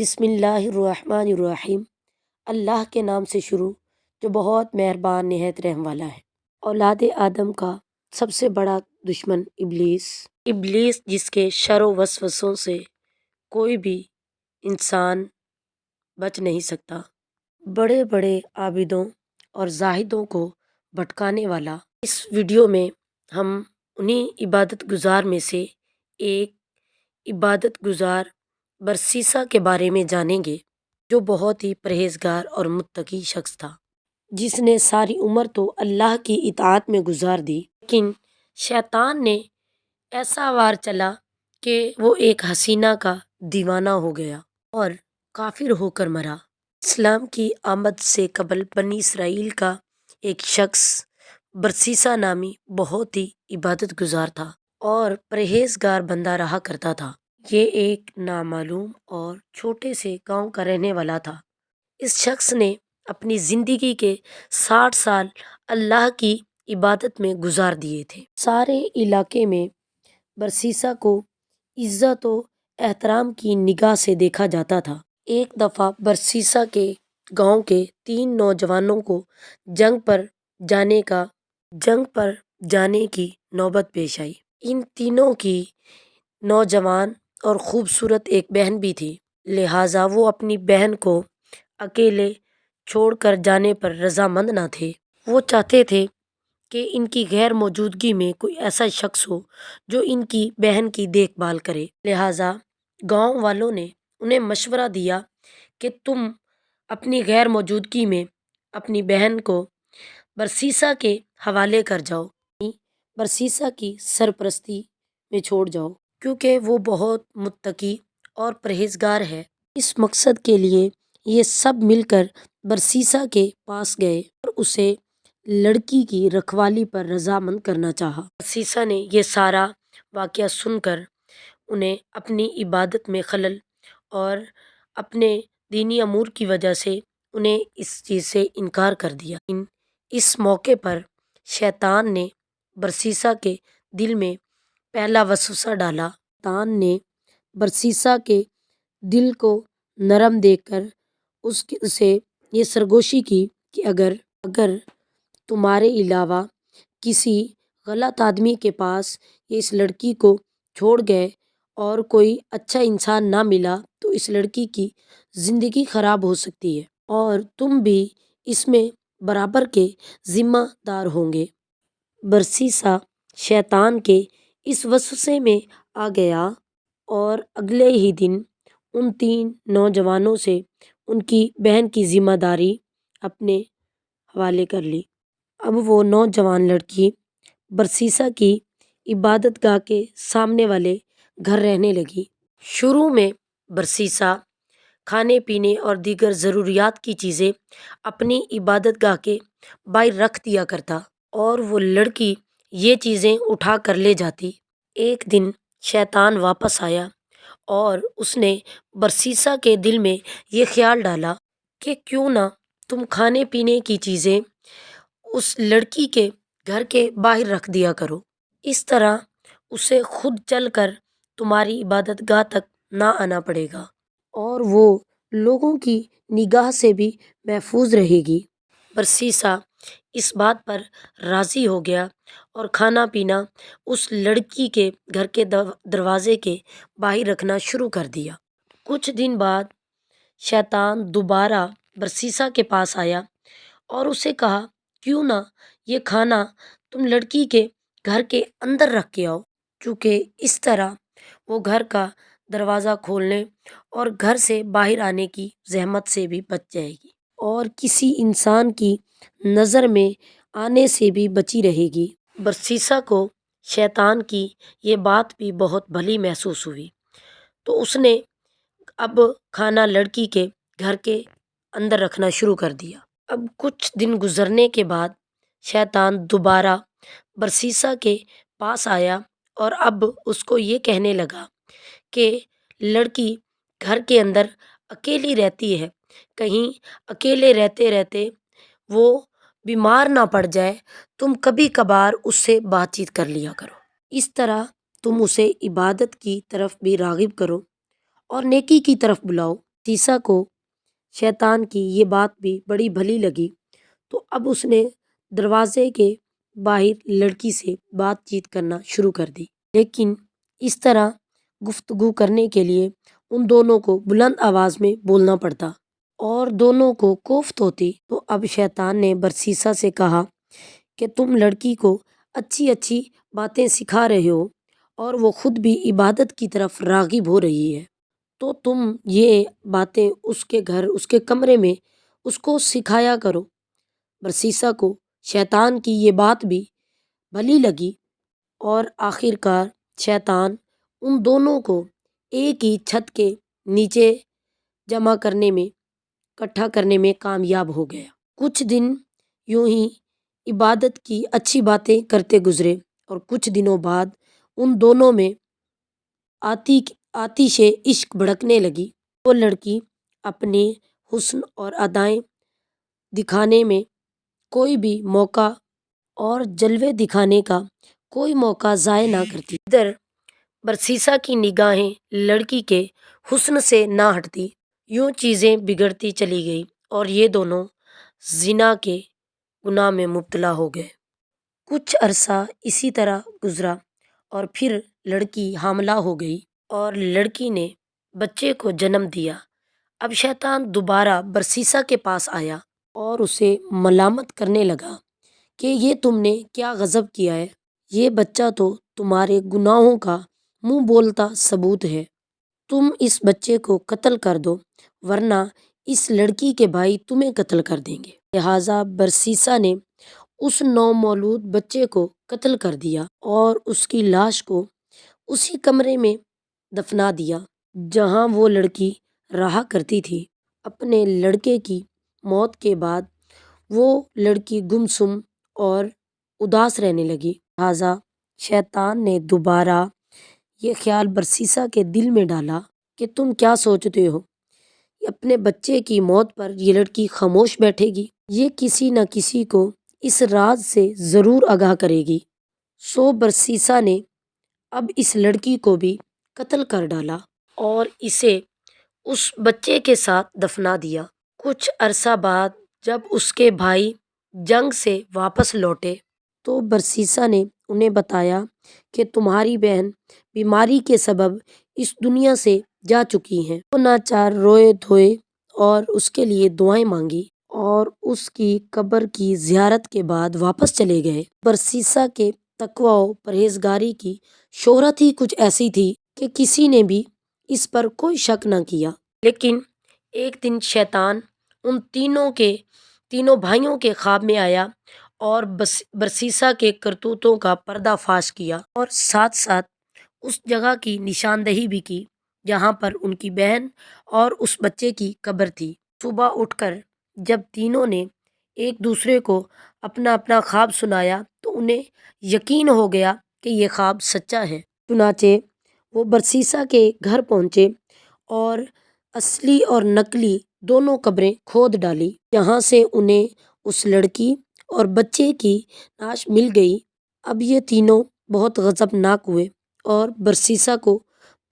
بسم اللہ الرحمن الرحیم۔ اللہ کے نام سے شروع جو بہت مہربان نہایت رحم والا ہے۔ اولاد آدم کا سب سے بڑا دشمن ابلیس جس کے شر و وسوسوں سے کوئی بھی انسان بچ نہیں سکتا، بڑے بڑے عابدوں اور زاہدوں کو بھٹکانے والا۔ اس ویڈیو میں ہم انہی عبادت گزار میں سے ایک عبادت گزار برسیسا کے بارے میں جانیں گے، جو بہت ہی پرہیزگار اور متقی شخص تھا، جس نے ساری عمر تو اللہ کی اطاعت میں گزار دی، لیکن شیطان نے ایسا وار چلا کہ وہ ایک حسینہ کا دیوانہ ہو گیا اور کافر ہو کر مرا۔ اسلام کی آمد سے قبل بنی اسرائیل کا ایک شخص برسیسا نامی بہت ہی عبادت گزار تھا اور پرہیزگار بندہ رہا کرتا تھا۔ یہ ایک نامعلوم اور چھوٹے سے گاؤں کا رہنے والا تھا۔ اس شخص نے اپنی زندگی کے 60 سال اللہ کی عبادت میں گزار دیے تھے۔ سارے علاقے میں برسیسا کو عزت و احترام کی نگاہ سے دیکھا جاتا تھا۔ ایک دفعہ برسیسا کے گاؤں کے 3 نوجوانوں کو جنگ پر جانے کی نوبت پیش آئی۔ ان تینوں کی نوجوان اور خوبصورت ایک بہن بھی تھی، لہٰذا وہ اپنی بہن کو اکیلے چھوڑ کر جانے پر رضامند نہ تھے۔ وہ چاہتے تھے کہ ان کی غیر موجودگی میں کوئی ایسا شخص ہو جو ان کی بہن کی دیکھ بھال کرے، لہٰذا گاؤں والوں نے انہیں مشورہ دیا کہ تم اپنی غیر موجودگی میں اپنی بہن کو برسیسا کے حوالے کر جاؤ، برسیسا کی سرپرستی میں چھوڑ جاؤ، کیونکہ وہ بہت متقی اور پرہیزگار ہے۔ اس مقصد کے لیے یہ سب مل کر برسیسا کے پاس گئے اور اسے لڑکی کی رکھوالی پر رضامند کرنا چاہا۔ برسیسا نے یہ سارا واقعہ سن کر انہیں اپنی عبادت میں خلل اور اپنے دینی امور کی وجہ سے انہیں اس چیز سے انکار کر دیا۔ اس موقع پر شیطان نے برسیسا کے دل میں پہلا وسوسہ ڈالا۔ شیطان نے برسیسا کے دل کو نرم دیکھ کر اسے یہ سرگوشی کی کہ اگر تمہارے علاوہ کسی غلط آدمی کے پاس یہ اس لڑکی کو چھوڑ گئے اور کوئی اچھا انسان نہ ملا تو اس لڑکی کی زندگی خراب ہو سکتی ہے اور تم بھی اس میں برابر کے ذمہ دار ہوں گے۔ برسیسا شیطان کے اس وسوسے میں آ گیا اور اگلے ہی دن ان 3 نوجوانوں سے ان کی بہن کی ذمہ داری اپنے حوالے کر لی۔ اب وہ نوجوان لڑکی برسیسا کی عبادت گاہ کے سامنے والے گھر رہنے لگی۔ شروع میں برسیسا کھانے پینے اور دیگر ضروریات کی چیزیں اپنی عبادت گاہ کے باہر رکھ دیا کرتا اور وہ لڑکی یہ چیزیں اٹھا کر لے جاتی۔ ایک دن شیطان واپس آیا اور اس نے برسیسا کے دل میں یہ خیال ڈالا کہ کیوں نہ تم کھانے پینے کی چیزیں اس لڑکی کے گھر کے باہر رکھ دیا کرو، اس طرح اسے خود چل کر تمہاری عبادت گاہ تک نہ آنا پڑے گا اور وہ لوگوں کی نگاہ سے بھی محفوظ رہے گی۔ برسیسا اس بات پر راضی ہو گیا اور کھانا پینا اس لڑکی کے گھر کے دروازے کے باہر رکھنا شروع کر دیا۔ کچھ دن بعد شیطان دوبارہ برسیسا کے پاس آیا اور اسے کہا کیوں نہ یہ کھانا تم لڑکی کے گھر کے اندر رکھ کے آؤ، چونکہ اس طرح وہ گھر کا دروازہ کھولنے اور گھر سے باہر آنے کی زحمت سے بھی بچ جائے گی اور کسی انسان کی نظر میں آنے سے بھی بچی رہے گی۔ برسیسا کو شیطان کی یہ بات بھی بہت بھلی محسوس ہوئی تو اس نے اب کھانا لڑکی کے گھر کے اندر رکھنا شروع کر دیا۔ اب کچھ دن گزرنے کے بعد شیطان دوبارہ برسیسا کے پاس آیا اور اب اس کو یہ کہنے لگا کہ لڑکی گھر کے اندر اکیلی رہتی ہے، کہیں اکیلے رہتے رہتے وہ بیمار نہ پڑ جائے، تم کبھی کبھار اس سے بات چیت کر لیا کرو، اس طرح تم اسے عبادت کی طرف بھی راغب کرو اور نیکی کی طرف بلاؤ۔ سیسا کو شیطان کی یہ بات بھی بڑی بھلی لگی، تو اب اس نے دروازے کے باہر لڑکی سے بات چیت کرنا شروع کر دی، لیکن اس طرح گفتگو کرنے کے لیے ان دونوں کو بلند آواز میں بولنا پڑتا اور دونوں کو کوفت ہوتی۔ تو اب شیطان نے برسیسا سے کہا کہ تم لڑکی کو اچھی اچھی باتیں سکھا رہے ہو اور وہ خود بھی عبادت کی طرف راغب ہو رہی ہے، تو تم یہ باتیں اس کے گھر، اس کے کمرے میں اس کو سکھایا کرو۔ برسیسا کو شیطان کی یہ بات بھی بھلی لگی اور آخر کار شیطان ان دونوں کو ایک ہی چھت کے نیچے جمع کرنے میں، اکٹھا کرنے میں کامیاب ہو گیا۔ کچھ دن یوں ہی عبادت کی اچھی باتیں کرتے گزرے اور کچھ دنوں بعد ان دونوں میں آتش عشق بھڑکنے لگی۔ وہ لڑکی اپنے حسن اور ادائیں دکھانے میں کوئی بھی موقع اور جلوے دکھانے کا کوئی موقع ضائع نہ کرتی۔ ادھر برسیسا کی نگاہیں لڑکی کے حسن سے نہ ہٹتی، یوں چیزیں بگڑتی چلی گئی اور یہ دونوں زنا کے گناہ میں مبتلا ہو گئے۔ کچھ عرصہ اسی طرح گزرا اور پھر لڑکی حاملہ ہو گئی اور لڑکی نے بچے کو جنم دیا۔ اب شیطان دوبارہ برسیسا کے پاس آیا اور اسے ملامت کرنے لگا کہ یہ تم نے کیا غضب کیا ہے، یہ بچہ تو تمہارے گناہوں کا منہ بولتا ثبوت ہے، تم اس بچے کو قتل کر دو ورنہ اس لڑکی کے بھائی تمہیں قتل کر دیں گے۔ لہٰذا برسیسا نے اس نومولود بچے کو قتل کر دیا اور اس کی لاش کو اسی کمرے میں دفنا دیا جہاں وہ لڑکی رہا کرتی تھی۔ اپنے لڑکے کی موت کے بعد وہ لڑکی گمسم اور اداس رہنے لگی۔ لہٰذا شیطان نے دوبارہ یہ خیال برسیسا کے دل میں ڈالا کہ تم کیا سوچتے ہو، اپنے بچے کی موت پر یہ لڑکی خاموش بیٹھے گی، یہ کسی نہ کسی کو اس راز سے ضرور آگاہ کرے گی۔ سو برسیسا نے اب اس لڑکی کو بھی قتل کر ڈالا اور اسے اس بچے کے ساتھ دفنا دیا۔ کچھ عرصہ بعد جب اس کے بھائی جنگ سے واپس لوٹے تو برسیسا نے انہیں بتایا کہ تمہاری بہن بیماری کے سبب اس دنیا سے جا چکی ہیں۔ وہ ناچار روئے دھوئے اور اس کے لیے دعائیں مانگی اور اس کی قبر کی زیارت کے بعد واپس چلے گئے۔ برسیسا کے تقوی و پرہیزگاری کی شہرت ہی کچھ ایسی تھی کہ کسی نے بھی اس پر کوئی شک نہ کیا۔ لیکن ایک دن شیطان ان تینوں بھائیوں کے خواب میں آیا اور برسیسا کے کرتوتوں کا پردہ فاش کیا اور ساتھ ساتھ اس جگہ کی نشاندہی بھی کی جہاں پر ان کی بہن اور اس بچے کی قبر تھی۔ صبح اٹھ کر جب تینوں نے ایک دوسرے کو اپنا اپنا خواب سنایا تو انہیں یقین ہو گیا کہ یہ خواب سچا ہے۔ چنانچہ وہ برسیسا کے گھر پہنچے اور اصلی اور نقلی دونوں قبریں کھود ڈالی، جہاں سے انہیں اس لڑکی اور بچے کی لاش مل گئی۔ اب یہ تینوں بہت غضبناک ہوئے اور برسیسا کو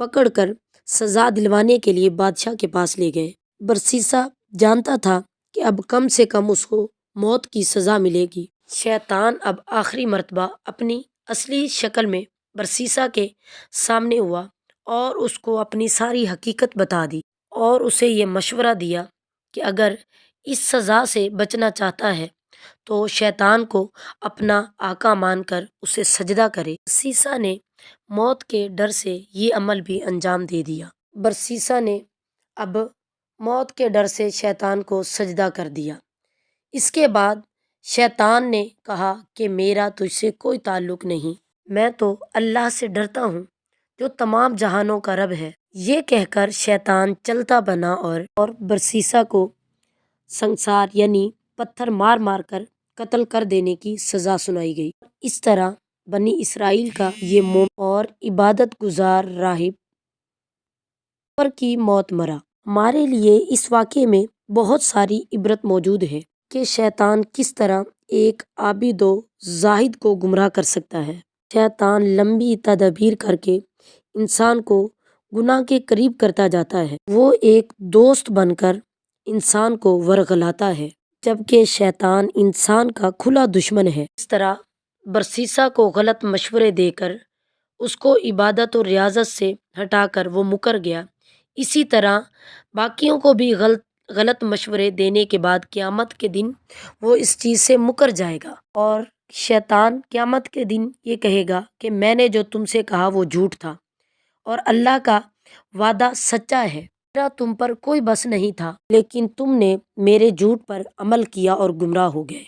پکڑ کر سزا دلوانے کے لیے بادشاہ کے پاس لے گئے۔ برسیسا جانتا تھا کہ اب کم سے کم اس کو موت کی سزا ملے گی۔ شیطان اب آخری مرتبہ اپنی اصلی شکل میں برسیسا کے سامنے ہوا اور اس کو اپنی ساری حقیقت بتا دی اور اسے یہ مشورہ دیا کہ اگر اس سزا سے بچنا چاہتا ہے تو شیطان کو اپنا آقا مان کر اسے سجدہ کرے۔ برسیسا نے موت کے ڈر سے یہ عمل بھی انجام دے دیا۔ برسیسا نے اب موت کے ڈر سے شیطان کو سجدہ کر دیا۔ اس کے بعد شیطان نے کہا کہ میرا تجھ سے کوئی تعلق نہیں، میں تو اللہ سے ڈرتا ہوں جو تمام جہانوں کا رب ہے۔ یہ کہہ کر شیطان چلتا بنا اور برسیسا کو سنسار یعنی پتھر مار مار کر قتل کر دینے کی سزا سنائی گئی۔ اس طرح بنی اسرائیل کا یہ مومن اور عبادت گزار راہب پر کی موت مرا۔ ہمارے لیے اس واقعے میں بہت ساری عبرت موجود ہے کہ شیطان کس طرح ایک عابد و زاہد کو گمراہ کر سکتا ہے۔ شیطان لمبی تدابیر کر کے انسان کو گناہ کے قریب کرتا جاتا ہے۔ وہ ایک دوست بن کر انسان کو ورغلاتا ہے، جبکہ شیطان انسان کا کھلا دشمن ہے۔ اس طرح برسیسا کو غلط مشورے دے کر اس کو عبادت اور ریاضت سے ہٹا کر وہ مکر گیا، اسی طرح باقیوں کو بھی غلط مشورے دینے کے بعد قیامت کے دن وہ اس چیز سے مکر جائے گا، اور شیطان قیامت کے دن یہ کہے گا کہ میں نے جو تم سے کہا وہ جھوٹ تھا اور اللہ کا وعدہ سچا ہے، میرا تم پر کوئی بس نہیں تھا، لیکن تم نے میرے جھوٹ پر عمل کیا اور گمراہ ہو گئے۔